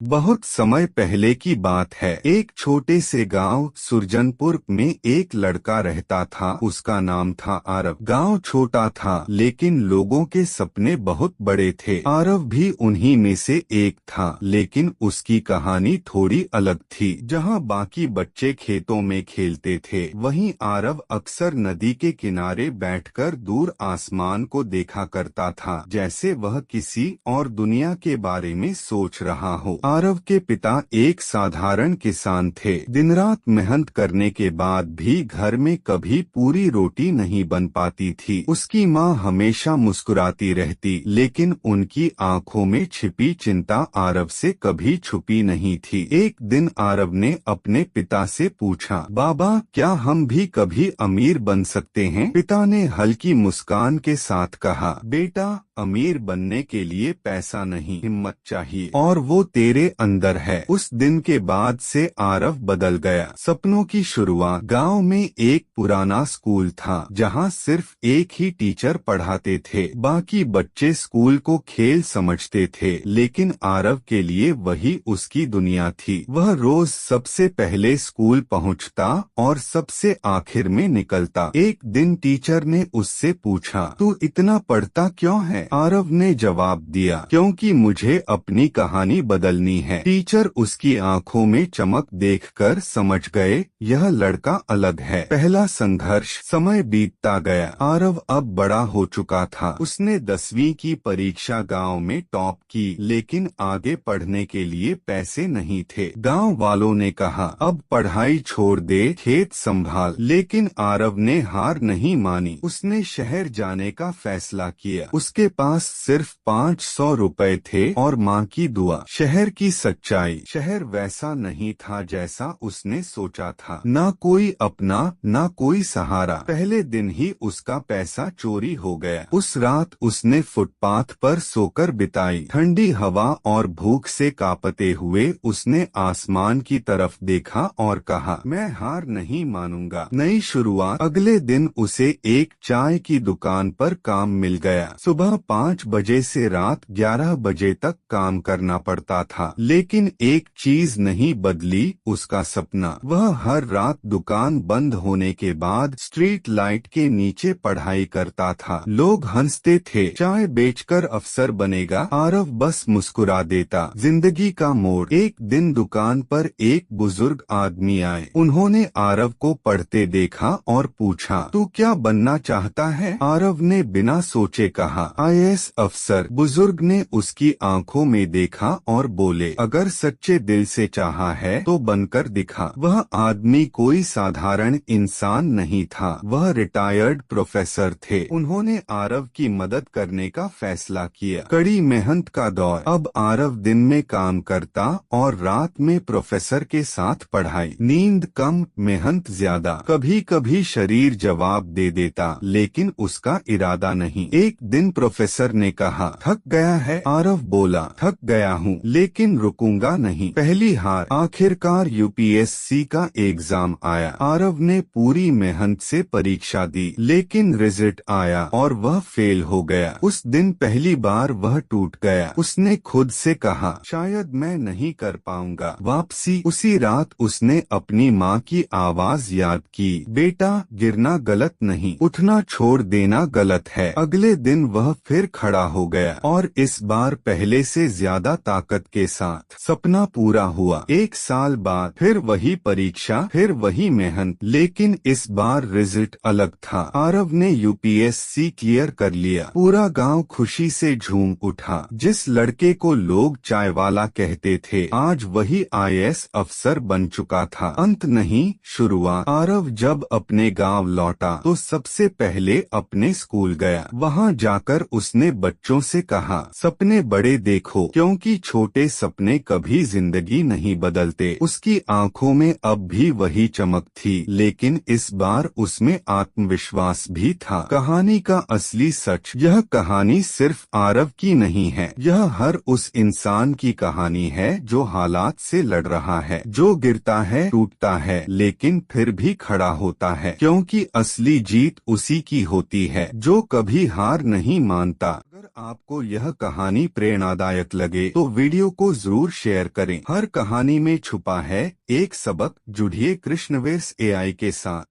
बहुत समय पहले की बात है। एक छोटे से गांव सुरजनपुर में एक लड़का रहता था। उसका नाम था आरव। गांव छोटा था लेकिन लोगों के सपने बहुत बड़े थे। आरव भी उन्हीं में से एक था, लेकिन उसकी कहानी थोड़ी अलग थी। जहां बाकी बच्चे खेतों में खेलते थे, वहीं आरव अक्सर नदी के किनारे बैठकर दूर आसमान को देखा करता था, जैसे वह किसी और दुनिया के बारे में सोच रहा हो। आरव के पिता एक साधारण किसान थे। दिन रात मेहनत करने के बाद भी घर में कभी पूरी रोटी नहीं बन पाती थी। उसकी माँ हमेशा मुस्कुराती रहती, लेकिन उनकी आंखों में छिपी चिंता आरव से कभी छुपी नहीं थी। एक दिन आरव ने अपने पिता से पूछा, बाबा, क्या हम भी कभी अमीर बन सकते हैं? पिता ने हल्की मुस्कान के साथ कहा, बेटा, अमीर बनने के लिए पैसा नहीं, हिम्मत चाहिए, और वो तेरे अंदर है। उस दिन के बाद से आरव बदल गया। सपनों की शुरुआत। गांव में एक पुराना स्कूल था, जहां सिर्फ एक ही टीचर पढ़ाते थे। बाकी बच्चे स्कूल को खेल समझते थे, लेकिन आरव के लिए वही उसकी दुनिया थी। वह रोज सबसे पहले स्कूल पहुंचता और सबसे आखिर में निकलता। एक दिन टीचर ने उससे पूछा, तू इतना पढ़ता क्यों है? आरव ने जवाब दिया, क्योंकि मुझे अपनी कहानी बदलनी है। टीचर उसकी आंखों में चमक देखकर समझ गए, यह लड़का अलग है। पहला संघर्ष। समय बीतता गया। आरव अब बड़ा हो चुका था। उसने 10वीं की परीक्षा गांव में टॉप की, लेकिन आगे पढ़ने के लिए पैसे नहीं थे। गांव वालों ने कहा, अब पढ़ाई छोड़ दे, खेत संभाल। लेकिन आरव ने हार नहीं मानी। उसने शहर जाने का फैसला किया। उसके पास सिर्फ 500 रुपए थे और माँ की दुआ। शहर की सच्चाई। शहर वैसा नहीं था जैसा उसने सोचा था। ना कोई अपना, ना कोई सहारा। पहले दिन ही उसका पैसा चोरी हो गया। उस रात उसने फुटपाथ पर सोकर बिताई। ठंडी हवा और भूख से कांपते हुए उसने आसमान की तरफ देखा और कहा, मैं हार नहीं मानूंगा। नई शुरुआत। अगले दिन उसे एक चाय की दुकान पर काम मिल गया। सुबह 5 बजे से रात 11 बजे तक काम करना पड़ता था, लेकिन एक चीज नहीं बदली, उसका सपना। वह हर रात दुकान बंद होने के बाद स्ट्रीट लाइट के नीचे पढ़ाई करता था। लोग हंसते थे, चाय बेचकर अफसर बनेगा। आरव बस मुस्कुरा देता। जिंदगी का मोड़। एक दिन दुकान पर एक बुजुर्ग आदमी आए। उन्होंने आरव को पढ़ते देखा और पूछा, तू क्या बनना चाहता है? आरव ने बिना सोचे कहा, आईएएस अफसर। बुजुर्ग ने उसकी आंखों में देखा और बोले, अगर सच्चे दिल से चाहा है तो बनकर दिखा। वह आदमी कोई साधारण इंसान नहीं था, वह रिटायर्ड प्रोफेसर थे। उन्होंने आरव की मदद करने का फैसला किया। कड़ी मेहनत का दौर। अब आरव दिन में काम करता और रात में प्रोफेसर के साथ पढ़ाई। नींद कम, मेहनत ज्यादा। कभी कभी शरीर जवाब दे देता, लेकिन उसका इरादा नहीं। एक दिन प्रोफेसर ने कहा, थक गया है? आरव बोला, थक गया हूँ, लेकिन रुकूंगा नहीं। पहली हार। आखिरकार यूपीएससी का एग्जाम आया। आरव ने पूरी मेहनत से परीक्षा दी, लेकिन रिजल्ट आया और वह फेल हो गया। उस दिन पहली बार वह टूट गया। उसने खुद से कहा, शायद मैं नहीं कर पाऊंगा। वापसी। उसी रात उसने अपनी माँ की आवाज याद की, बेटा, गिरना गलत नहीं, उठना छोड़ देना गलत है। अगले दिन वह फिर खड़ा हो गया और इस बार पहले से ज्यादा ताकत के साथ। सपना पूरा हुआ। 1 साल बाद फिर वही परीक्षा, फिर वही मेहनत, लेकिन इस बार रिजल्ट अलग था। आरव ने यूपीएससी क्लियर कर लिया। पूरा गांव खुशी से झूम उठा। जिस लड़के को लोग चाय वाला कहते थे, आज वही आईएएस अफसर बन चुका था। अंत नहीं, शुरुआत। आरव जब अपने गांव लौटा तो सबसे पहले अपने स्कूल गया। वहां जाकर उसने बच्चों से कहा, सपने बड़े देखो, क्योंकि छोटे सपने कभी जिंदगी नहीं बदलते। उसकी आंखों में अब भी वही चमक थी, लेकिन इस बार उसमें आत्मविश्वास भी था। कहानी का असली सच। यह कहानी सिर्फ आरव की नहीं है, यह हर उस इंसान की कहानी है जो हालात से लड़ रहा है, जो गिरता है, टूटता है, लेकिन फिर भी खड़ा होता है, क्योंकि असली जीत उसी की होती है जो कभी हार नहीं मानता। अगर आपको यह कहानी प्रेरणादायक लगे तो वीडियो को जरूर शेयर करें। हर कहानी में छुपा है एक सबक। जुड़िए कृष्णवेस एआई के साथ।